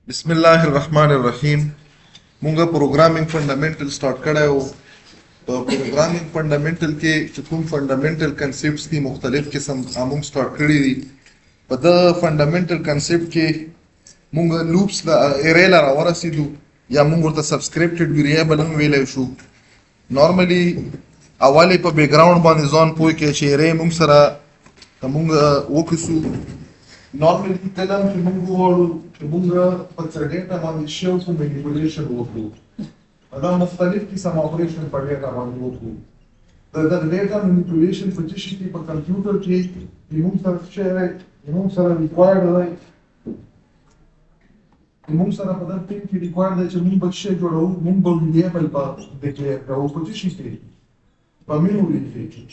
بسم الله الرحمن الرحیم. مونږه پروګرامینګ فنډامنټل سٹارټ کړی وو. په پروګرامینګ فنډامنټل کې چې کوم فنډامنټل کنسپټس دي مختلف قسم موږ سٹارټ کړی دي. په د فنډامنټل کنسپټ کې مونږ لوپس لا ارې لا ورسېدو یا مونږ ورته سبسکرپټډ ویریبل هم ویلی شو. نورمالي اولې په بیک ګراوند باندې ځان پوه کې چې ارې مونږ سره مونږ وکړو. نورمالي کله چې موږ وغواړو چې موږ په څه ډیټا باندې شو کوم مینیپولیشن وکړو، دا مختلف قسم اپریشن په ډیټا باندې وکړو. د ډیټا مینیپولیشن په څه شي کې په کمپیوټر کې موږ سره څه موږ سره ریکوایرډ دی، موږ سره په دغه ټیم کې ریکوایرډ دی چې موږ به څه جوړو، موږ به ویریبل په ډیکلیئر کوو په څه شي کې په میموري کې.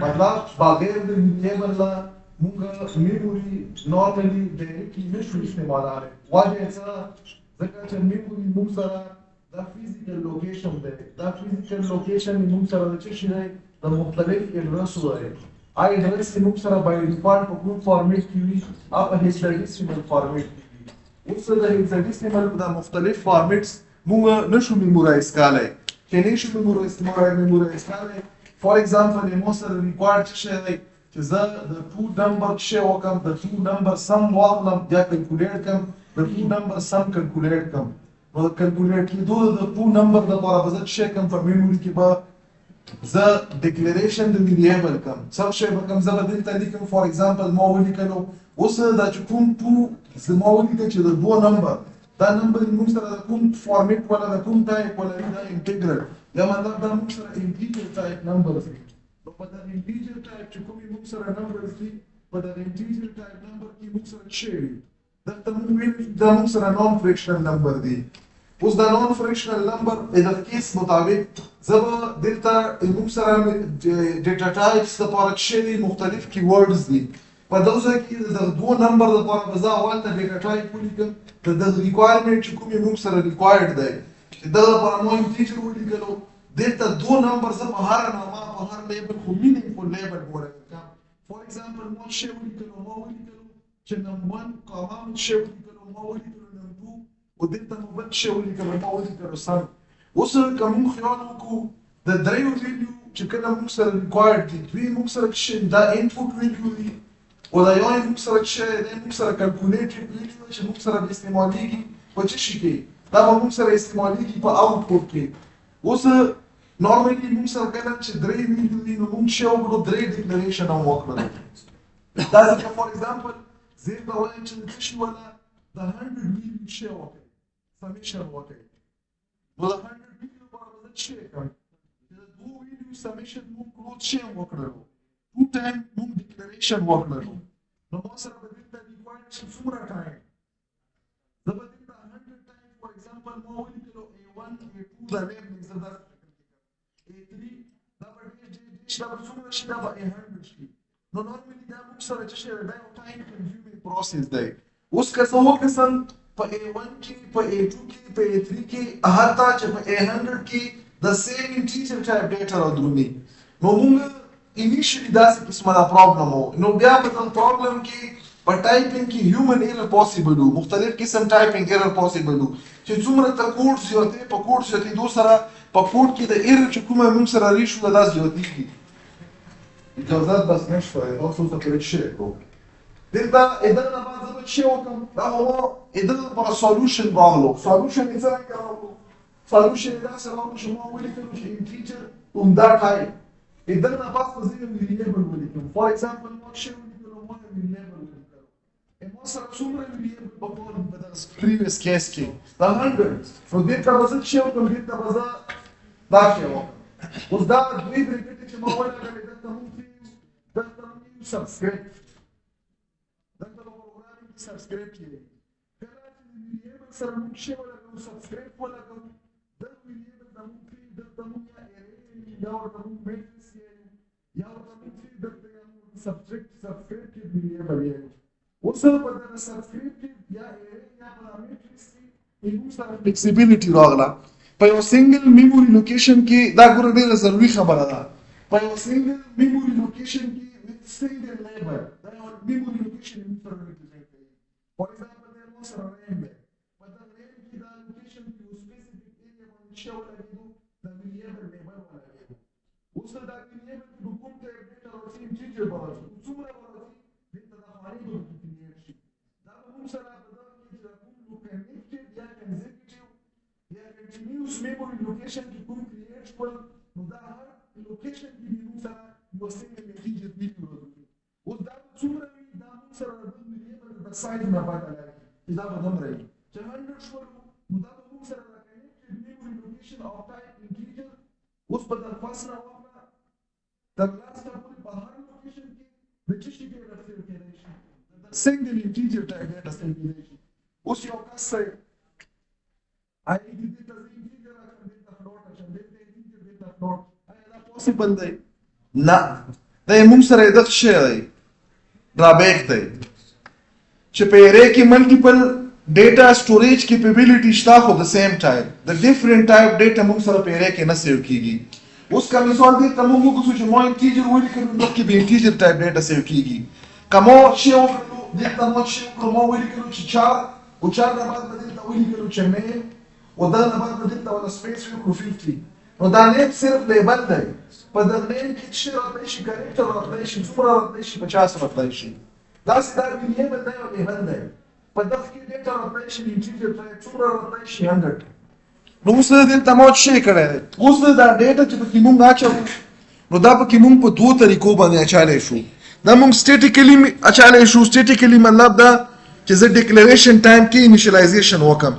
مطلب بغیر د ویریبل نه مونږ میموري نورمالي ډایرکټلی نشو استعمالولی. وجه یې څه؟ ځکه چې میموري مونږ سره دا فزیکل لوکیشن دی. دا فزیکل لوکیشن مونږ سره د څه شي دی؟ د مختلف ایډرسو دی. ایډرس یې مونږ سره بای ډیفالټ په کوم فارمیټ کې وي؟ په هیکساډیسیمل فارمیټ کې وي. اوس د هیکساډیسیمل د مختلف فارمیټس مونږ نشو میمورایز کولی. چې نشو میمورایز کولی، فار ایگزامپل مو سره ریکوایرډ څه شی دی چې زه د ټو نمبر څه وکړم، د ټو نمبر سم واخلم یا کلکولیټ کړم، د ټو نمبر سم کلکولیټ کړم. نو د کلکولیټ کېدو د ټو نمبر لپاره به زه څه شی کړم؟ په میموري کې به زه ډیکلیریشن د ویریبل کړم. څه شی به کړم؟ زه به دلته لیکم فار ایگزامپل ما ولیکلو. اوس دا چې کوم ټو ما ولیکل چې د دوه نمبر دا نمبر موږ سره د کوم فارمیټ ولا د کوم ټایپ ولا دا انټیګرل یا مطلب دا موږ سره انټیجر ټایپ نمبر دی. په دا انټیجر ټایپ چې کومې موږ سره نمبرز دي، په دا انټیجر ټایپ نمبر کې موږ سره څه وي؟ دلته موږ ویلي دا موږ سره نون فریکشنل نمبر دی. اوس دا نون فریکشنل نمبر د کیس مطابق زه به دلته موږ سره ډیټا ټایپس لپاره څه دي؟ مختلف کیورډز دي. په دغه ځای کې د دوه نمبر لپاره به زه اول ته ډیټا ټایپ ولیکم، د دغه ریکوایرمنټ چې کومې موږ سره ریکوایرډ دی. دغه لپاره ما انټیجر ولیکلو، دلته دو نمبر زه په هر نامه په هر لیبل خو مینینګفول لیبل غوره کوم. فار ایگزامپل ما څه ولیکلو؟ ما ولیکلو چې نمبر 1 کاما څه ولیکلو؟ ما ولیکلو نمبر 2 او دلته مو بل څه ولیکلو؟ ما ولیکلو سم. اوس که موږ خیال وکړو د دریو ویلیو چې کله موږ سره ریکوایرډ دي، دوی موږ سره څه دا انپوټ ویلیو دي او دا یو موږ سره څه دی؟ موږ سره کلکولیټډ ویلیو چې موږ سره استعمالیږي په څه شي کې؟ دا به موږ سره استعمالیږي په آوټپوټ کې. اوس نورمالي موږ سره کله چې درې ویلیو دي نو موږ څه وکړو؟ درې ډیکلیریشن هم وکړو. دا ځکه فار ایگزامپل زه به وایم چې څه شي ولا د 100 ویلیو څه وکړي؟ سمیشن وکړي. نو د 100 ویلیو لپاره زه څه کوم؟ د دوه ویلیو سمیشن موږ کړو څه وکړو؟ ټو ټایم موږ ډیکلیریشن وکړو. نو ما سره به دلته ریکوایرډ چې څومره ټایم؟ زه به دلته 100 ټایم فار ایگزامپل ما ولیکلو A1 A2 دا لیبل زه دا A3 دا به دا به څومره شي؟ دا به A100 شي. نو نورمالي دا موږ سره چې شی دا یو ټایم کنزیومینګ پروسس دی. اوس که څه وکړم په A1 کې، په A2 کې، په A3 کې، حتی چې په A100 کې د سیم انټیجر ټایپ ډیټا راودرومي. نو موږ انیشلی داسې قسمه دا پرابلم و. نو بیا په دغه پرابلم کې په ټایپینګ کې هیومن ایرر پاسبل و، مختلف قسم ټایپینګ ایرر پاسبل و چې څومره ته کوډ زیاتې په کوډ زیاتېدو سره په کوډ کې د ایرر چې کومه موږ سره ریشو دا زیاتېږي. اجازات بس نشته تاسو ته پرې شي کو دلته دغه نه بعد زه به څه وکړم؟ دا هو دغه لپاره سولوشن راغلو. سولوشن یې څنګه راغلو؟ سولوشن یې داسې راغلو چې ما ولیکلو چې انټیجر همدا ټایپ دغه نه بعد زه یو ویریبل ولیکم. فار ایگزامپل ما څه ولیکلو؟ ما ویریبل ولیکلو. ما سره څومره ویریبل په دغه پریویس کیس کې؟ دا 100. نو دلته به زه څه وکړم؟ دلته به زه دا څه وکړم؟ اوس دا دوی برېکټې چې ما ولیکلې دلته موږ سبسکرپټ، دلته به پروګرامینګ کې سبسکرپټ یې کله چې ویریبل سره موږ څه ولګوو؟ سبسکرپټ ولګوو. دغه ویریبل ته موږ دلته موږ یا ارې یا ورته موږ میټرکس یایو یا ورته موږ دلته یا موږ سبسکرپټ ویریبل یایو. اوس په دغه سبسکرپټ یا ارې یا په میټرکس کې موږ سره فلیکسیبیلیټي راغله. په یو سنگل میموري لوکیشن کې دا ګوره ډېره ضروري خبره ده. په یو سنگل میموري لوکیشن کې single label دا یو میموري لوکیشن موږ سره ریپرزنټ کوي. فار ایگزامپل دا موږ سره ریم دی، په دغه انټیجر راځي څومره راځي دلته د خاني په کریټ شي دا موږ سره په دغه کې چې کوم کنیکټډ یا کنزیکټیو یا کنټینیوس میموري لوکیشن کې کوم کریټ شول نو دا هر لوکیشن کې موږ سره یو سنگل انټیجر ویډیو راځي اوس دا څومره وي دا موږ سره د ویریبل د سایز نه پاتې لري دا به دومره وي چې 100 شول نو دا موږ سره د کنیکټډ میموري لوکیشن او ټایپ انټیجر اوس په د فاصله واخله د لاس ته په هر لوکیشن کې د څه شي کې راځي کېدای شي د سنگل انټیجر ټایپ ډیټا سیټ کېدای شي اوس یو کس دی آی دې د انټیجر راځي د فلوټ راځي د انټیجر د فلوټ آیا دا پوسیبل دی نه دا موږ سره د څه دی ډرابیک دی چې په ارے کې ملټیپل ډیټا سټوریج کیپیبিলিټی شته خو د سیم ټایپ د ډیفرنٹ ټایپ ډیټا موږ سره په ارے کې نه سیو کیږي اوس کوم مثال دی ته موږ وګورو چې مو انټیجر ولیکو نو کې به انټیجر ټایپ ډیټا سیو کیږي کوم شی وکړو دلته مو شی وکړو مو ولیکو چې 4 او 4 نه بعد دلته ولیکو چې مې او دا نه بعد دلته ولا سپیس وکړو 50 نو دا نه صرف لیبل دی په دغه نیم کې چې راځي شي کریکټر راځي شي څومره راځي شي 50 راځي شي دا ستاره ویلیبل دی او لیبل دی په دغه کې ډیټا راځي شي انټیجر ټایپ څومره راځي شي 100 نو اوس دلته مو شي کړی اوس دا ډیټا چې په موږ اچو نو دا په موږ په دوه طریقو باندې اچالې شو دا موږ سټیټیکلی اچالې شو سټیټیکلی مطلب دا چې زه ډیکلیریشن ټایم کې انیشلایزیشن وکم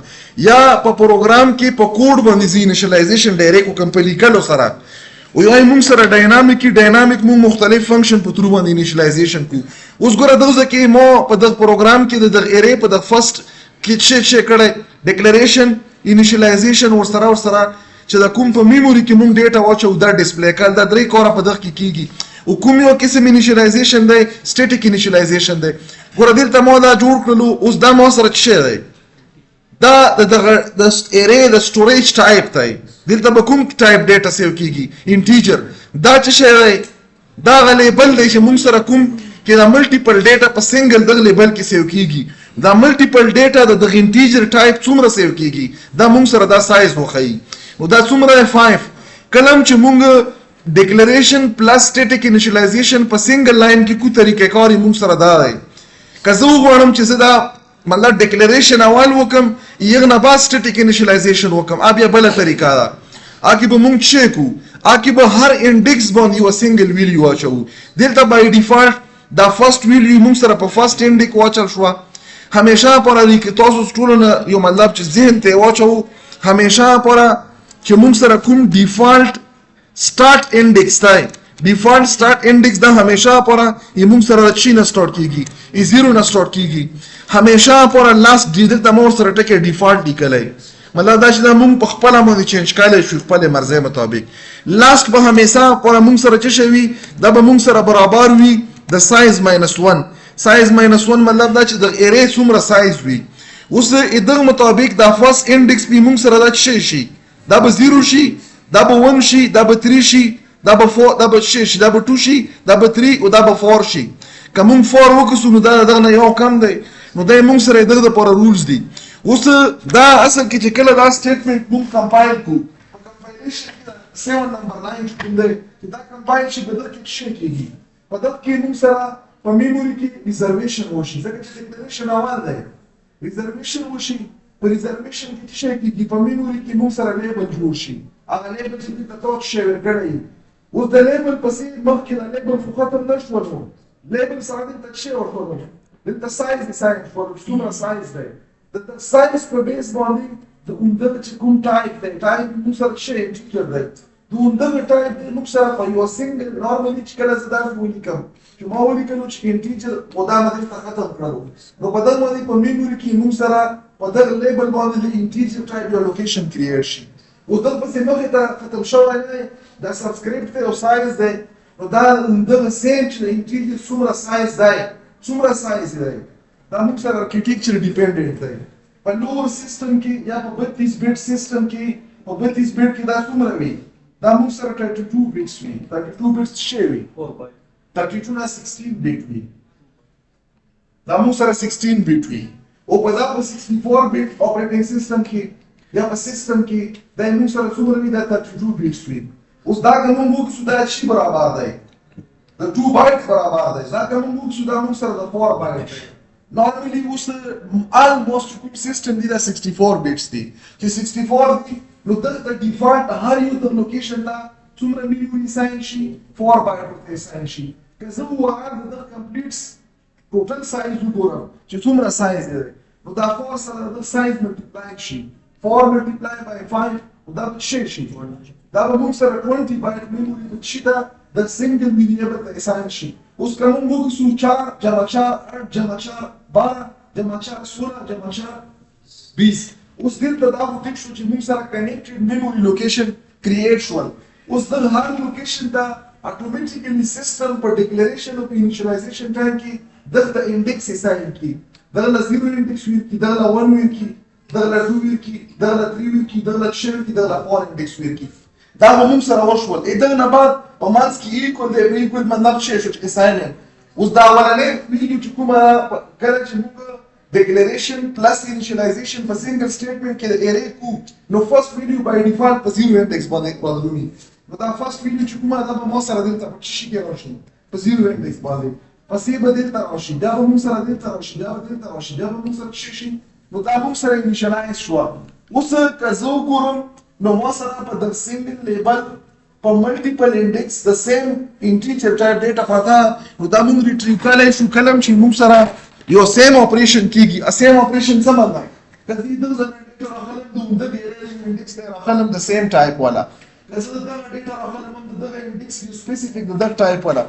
یا په پروګرام کې په کوډ باندې زی انیشلایزیشن ډایرکټ وکم په لیکلو سره او یو موږ سره ډاینامیک موږ مختلف فنکشن په تر باندې انیشلایزیشن کو اوس ګوره دغه کې مو په دغه پروګرام کې د ارے په د فرست کې چې کړه ډیکلیریشن انیشلایزیشن ورسره چې د کوم په میموري کې موږ ډیټا واچو دا ډسپلی کړه دا درې کور په دغه کې کیږي او کوم یو قسم انیشلایزیشن دی سټیټیک انیشلایزیشن دی ګوره دلته مو دا جوړ کړلو اوس دا مو سره څه دی دا د ارے د سټوریج ټایپ دی دلته به کوم ټایپ ډیټا سیو کیږي انټیجر دا څه شی دی دا لیبل دی چې موږ سره کوم کې دا ملټیپل ډیټا په سنگل دغه لیبل کې سیو کیږي دا ملټیپل ډیټا د انټیجر ټایپ څومره سیو کیږي دا موږ سره دا سایز وخی او دا څومره 5 کلم چې موږ ډیکلیریشن پلس سټیټیک انیشلایزیشن په سنگل لاین کې کو طریقې کاری موږ سره دا دی که زه وغواړم چې زه دا مطلب ډیکلیریشن اول وکم یغه نه بعد سټیټیک انیشلایزیشن وکم بیا بل طریقه ده اکی به موږ چیکو اکی به هر انډیکس باندې یو سنگل ویلیو واچو دلته بای ډیفالت دا فرست ویلیو موږ سره په فرست انډیک واچل شو همیشه پر دې کې تاسو ټول یو مطلب چې ذهن ته واچو همیشه پر چې موږ سره کوم ډیفالت سٹارٹ انڈیکس تای ډیفالت سٹارٹ انڈیکس دا همیشه پر موږ سره چی نه سٹارټ کیږي ای زیرو نه سٹارټ کیږي همیشه پر لاست ډیټا د مور سره ټکه ډیفالت لیکلای مطلب دا چې موږ په خپل باندې چینج کولای شو خپل مرزه مطابق لاست به همیشه پر موږ سره چی شوی دا به موږ سره برابر وي د سایز -1 سایز -1 مطلب دا چې د ارے څومره سایز وي اوس دغه مطابق دا فرست انډیکس به موږ سره دا چی شي دا به 0 شي دا به 1 شي دا به 3 شي دا به 4 دا به 6 دا به 2 شي دا به 3 او دا به 4 شي کوم 4 وکړو نو دا دغه نه یو کم دی نو دا موږ سره دغه لپاره رولز دي اوس دا اصل کې چې کله دا سټیټمنټ موږ کمپایل کو کمپایلیشن کې 7 نمبر 9 کوم دی چې دا کمپایل شي په دغه کې شي کېږي په دغه کې موږ سره په میموري کې ریزرویشن وشي ځکه چې ډیکلیریشن اول دی ریزرویشن وشي په ریزرویشن کې شي کېږي په میموري کې موږ سره لیبل جوړ شي هغه لیبل چې تاسو شی ورکړی اوس د لیبل پسې مخکې د لیبل خو ختم نشو نو لیبل سره د شی ورکړو دلته سایز دی سایز څومره سایز دی د سایز په بیس باندې د اوندغه چې کوم ټایپ دی ټایپ موږ سره شی انټیجر دی د اوندغه ټایپ دی موږ سره په یو سنگل نورمالي چې کله زه دا ولیکم چې ما ولیکلو چې انټیجر ودا مده ختم کړو نو په دغه باندې په میموري کې موږ سره په دغه لیبل باندې د انټیجر ټایپ یو لوکیشن کریټ شي او دغه پسې مخې ته ختم شوی دی دا سبسکرپټ دی او سایز دی نو دا دغه سیم چې د انټیجر څومره سایز دی څومره سایز دی دا موږ سره آرکیټیکچر ډیپندنت دی په لوور سیستم کې یا په 32 بیٹ سیستم کې په 32 بیٹ کې دا څومره وي دا موږ سره 32 بیټس وي 32 بیټس شي وي 32 نه 16 بیٹ وي دا موږ سره 16 بیٹ وي او په دا 64 بیٹ اپریټینګ سیستم کې یا په سیستم کې دا موږ سره څومره وي دا 32 بیټس وي اوس دا کوم موږ څه دا شي برابر دی د 2 بایټ برابر دی دا کوم موږ دا موږ سره د 4 بایټ نورمالي اوس almost کوم سیستم دی دا 64 بیټس دی چې 64 دی نو دغه ډیفالت هر یو د لوکیشن لا څومره میموري ساين شي 4 بایټ ورته ساين شي که زه ووایم د کمپلیټس ټوټل سایز وګورم چې څومره سایز دی نو دا 4 سره د سایز ملټیپلای شي 4 ملټیپلای بای 5 دا څه شي دا به موږ سره 20 بایټ میموري شي دا د سنگل ویریبل ته اساین شي اوس کوم موږ سو 4 جمع 4 8 جمع 4 12 جمع 4 16 جمع 4 20 اوس دلته دا وټیک شو چې موږ سره کنیکټډ میموري لوکیشن کریټ شول اوس د هر لوکیشن ته اتوماتیکلی سیستم په ډیکلیریشن او انیشلایزیشن ټایم کې دغه انډیکس اساین کی دغه 0 انډیکس ویر کی دغه 1 ویر کی دغه 2 ویر کی دغه 3 ویر کی دغه 4 کی دغه 4 انډیکس ویر کی دا به موږ سره وشول دغه نه بعد په مانس کې ایکول دی ایکول مطلب څه شو چې اساین اوس دا ولنه ویډیو چې کومه کله چې موږ ډیکلیریشن پلس انیشلایزیشن په سنگل سټیټمنټ کې د ارې کو نو فرست ویډیو بای ډیفالت په 0 انډیکس باندې بدلونی نو دا فرست ویډیو چې کومه دا به مو سره دلته په شي کې راشي په 0 انډیکس باندې پسې به دلته راشي دا به مو سره دلته راشي دا به دلته راشي دا به مو سره شي نو دا مو سره انیشلایز شو اوس که زه وګورم نو مو سره په د سنگل لیبل په ملټیپل انډیکس د سیم انټیجر ټایپ ډیټا پراته نو دا موږ ریټریو کولای شو کلم چې موږ سره یو سیم اپریشن کیږي سیم اپریشن څه مطلب کله دې د ډیټا راغلم د انډیکس ته راغلم د سیم ټایپ والا کله دا ډیټا راغلم د انډیکس یو سپیسیفیک د ټایپ والا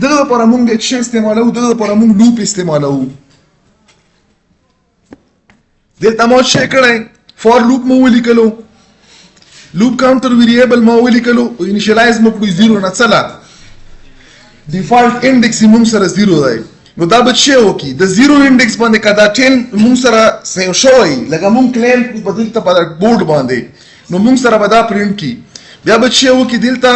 دغه پر موږ چې استعمالو دغه پر موږ لوپ استعمالو دلته مو څه کړی فور لوپ مو ولیکلو لوپ کاونټر ویریبل مو ولیکلو انیشلایز مو کړو 0 نه چلا ډیفالت انډیکس موږ سره 0 دی نو دا به څه وکي د 0 انډیکس باندې کدا 10 موږ سره سیو شوی لکه موږ کلیم کو بدل ته په بورډ باندې نو موږ سره به دا پرینټ کی بیا به څه وکي دلته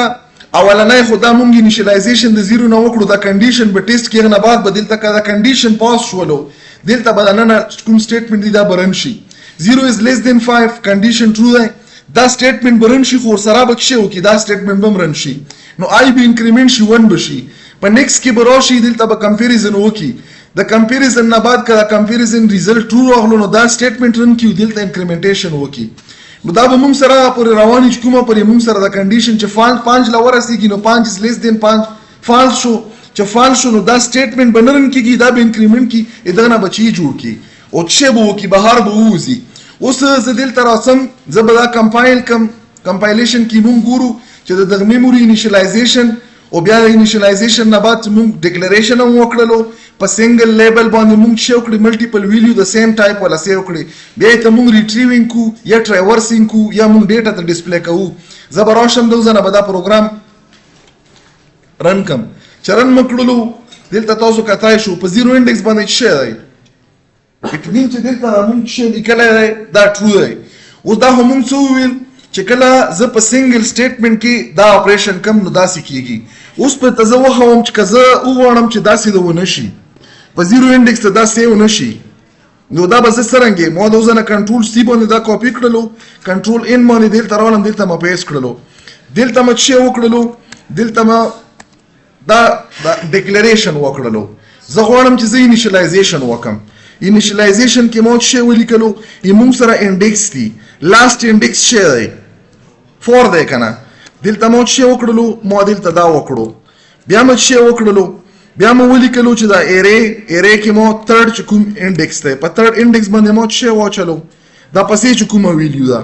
اولنۍ خدا موږ انیشلایزیشن د 0 نه وکړو دا کنډیشن به ټیسټ کیږي نه بعد بدل ته کدا کنډیشن پاس شولو دلته به نه کوم سټیټمنټ دی دا برن شي 0 is less than 5 کنډیشن ټرو دی دا سټیټمنټ برن شي خو سره به څه وکي دا سټیټمنټ به رن شي نو آی به انکریمنٹ شي 1 بشي په نیکست کې به راشي دلته به کمپیریزن وکي د کمپیریزن نه بعد کله کمپیریزن ریزلټ ټرو راغلو نو دا سټیټمنټ رن کیو دلته انکریمنټیشن وکي نو دا به موږ سره پر رواني کومه پر موږ سره د کنډیشن چې 5 لور رسیږي نو 5 is less than 5 فالس شو چې فالس شو نو دا سټیټمنټ بنرن کیږي دا به انکریمنٹ کی دغه نه بچي جوړ کی او څه به وکي بهر به ووزي اوس زه دلته راسم زه به دا کمپایل کم کمپایلیشن کې موږ ګورو چې د میموري انیشلایزیشن او بیا د انیشلایزیشن نه بعد موږ ډیکلیریشن هم وکړلو په سنگل لیبل باندې موږ شو کړی ملټیپل ویلیو د سیم ټایپ ولا سیو کړی بیا ته موږ ریټریوینګ کو یا ټرایورسینګ کو یا موږ ډیټا ته ډسپلی کوو زه به راشم دوزنه به دا پروګرام رن کم چې رن مکړلو دلته تاسو کتای شو په 0 انډیکس باندې څه دی اټ مین چې دلته موږ څه لیکلای دا ټرو دی اوس دا هم موږ څه ویل چې کله زه په سنگل سټیټمنټ کې دا اپریشن کم نو داسې کیږي اوس په تاسو وخوم چې کزه وغواړم چې داسې د ونه شي په 0 انډیکس ته دا سیو نشي نو دا به زه څرنګه مو د وزنه کنټرول سی باندې دا کاپی کړلو کنټرول ان باندې دلته راولم دلته ما پیسټ کړلو دلته ما څه وکړلو دلته ما دا ډیکلیریشن وکړلو زه غواړم چې زه انیشلایزیشن وکم انیشلایزیشن کې مو څه ولیکلو موږ سره انډیکس دی لاست انډیکس څه دی 4 دی کنه دلته مو څه وکړلو مو دلته دا وکړو بیا مو څه وکړلو بیا مو ولیکلو چې دا ارې کې مو تھرډ کوم انډیکس دی په تھرډ انډیکس باندې مو څه واچلو دا پسې کوم ویلیو دا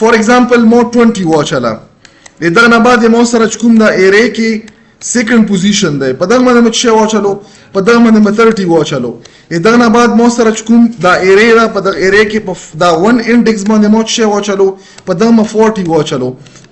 فور ایگزامپل مو 20 واچلا دغه نه بعد مو سره کوم دا ارې کې سیکنډ پوزیشن دی په دغه باندې څه واچلو په دغه باندې 30 واچلو دغه نه بعد مو سره کوم دا ارې دا په دغه ارې کې په دا 1 انډیکس باندې مو څه واچلو په دغه 40 واچلو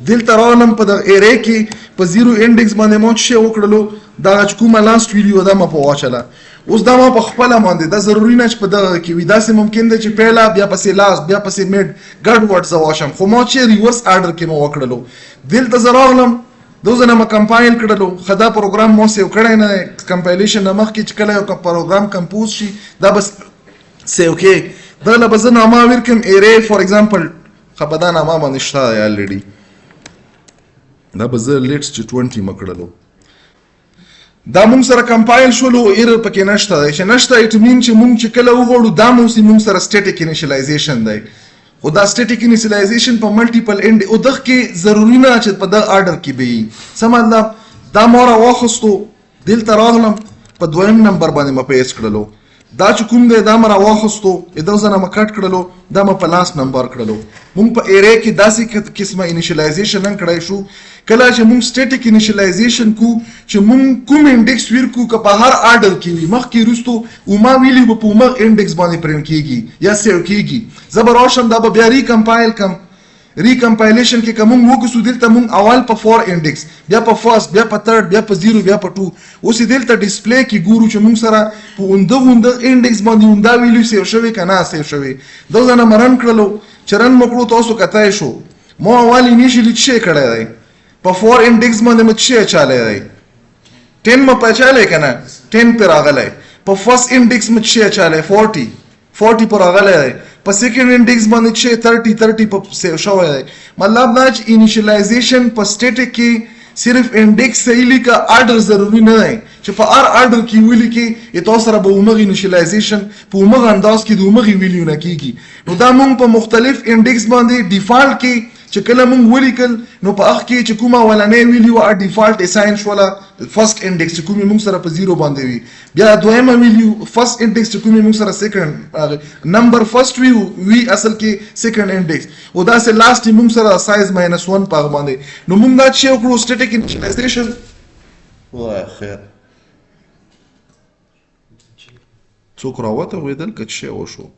دلته راولم په دغه ارې کې په 0 انډیکس باندې مو څه وکړلو دا کومه لاست ویډیو دا ما په واچله اوس دا ما په خپل باندې دا ضروری نه چې په دغه کې وي داسې ممکن دی چې پهلا بیا پسې لاست بیا پسې میډ ګډ ورډ زه واشم خو ما چې ریورس آرډر کې مو وکړلو دلته زه راغلم دوزنه ما کمپایل کړلو خدا پروګرام مو سیو کړی نه کمپایلیشن نه مخکې چې کله یو پروګرام کمپوز شي دا بس سیو کې دا له بزنه ما ورکم ارې فور ایگزامپل خبدا نامه باندې شته الریډي دا به زه لیټس چې 20 مکړلو دا مونږ سره کمپایل شولو ایرر پکې نشته دی چې نشته اټ مین چې مونږ چې کله وغواړو دا مونږ سره سټیټیک انیشلایزیشن دی خو دا سټیټیک انیشلایزیشن په ملټیپل اینډ او دغه کې ضروري نه چې په دغه آرډر کې به وي څه مطلب دا ما راواخیستو دلته راغلم په دویم نمبر باندې مې پیسټ کړلو دا چې کوم دی دا مې راواخیستو دغه ځای نه مې کټ کړلو دا مې په لاس نمبر کړلو مونږ په ایرې کې داسې قسمه انیشلایزیشن هم کړی شو کله چې مونږ سټیټیک انیشلایزیشن کو چې مونږ کوم انډیکس ورکو که په هر آرډر کې وي مخکې وروستو اوما ویلي به په اومغ انډیکس باندې پرنټ کیږي یا سیو کیږي زه به راشم دا به بیا ریکمپایل کم ریکمپایلیشن کې که مونږ وکړو دلته مونږ اول په 4 انډیکس بیا په فرست بیا په تھرډ بیا په 0 بیا په 2 اوس دلته ډسپلی کې ګورو چې مونږ سره په اونده انډیکس باندې اوندا ویلیو سیو شوی که نه سیو شوی دغه نه مې رن کړلو چې رن مې کړو تاسو کتای شو ما اول انیشلی څه کړی دی په 4 انډیکس باندې مې څه چاله دی 10 مې پچاله کنه 10 پر راغلی په فرست انډیکس مې څه چاله 40 پر راغلی دی په سیکنډ انډیکس باندې څه 30 په سیو شوی دی مطلب دا چې انیشلایزیشن په سټیټیک کې صرف انډیکس صحیح لیکه آرډر ضروری نه دی چې په هر آرډر کې ویلي کې تاسو سره به اومغه انیشلایزیشن په اومغه انداز کې د اومغه ویلیو نه کیږي نو دا مونږ په مختلف انډیکس باندې ډیفالت کې چې کله مونږ ولیکل نو په هغه کې چې کومه ولنې ویلیو ډیفالت اساین شوله فرست انډیکس چې کومې مونږ سره په 0 باندې وي بیا دویمه ویلیو فرست انډیکس چې کومې مونږ سره سیکنډ نمبر فرست وی اصل کې سیکنډ انډیکس او دا سه لاست مونږ سره سایز -1 په باندې نو مونږ دا چې وکړو سټیټیک انیشلایزیشن وای خیر څوک راوته ویدل که څه وشو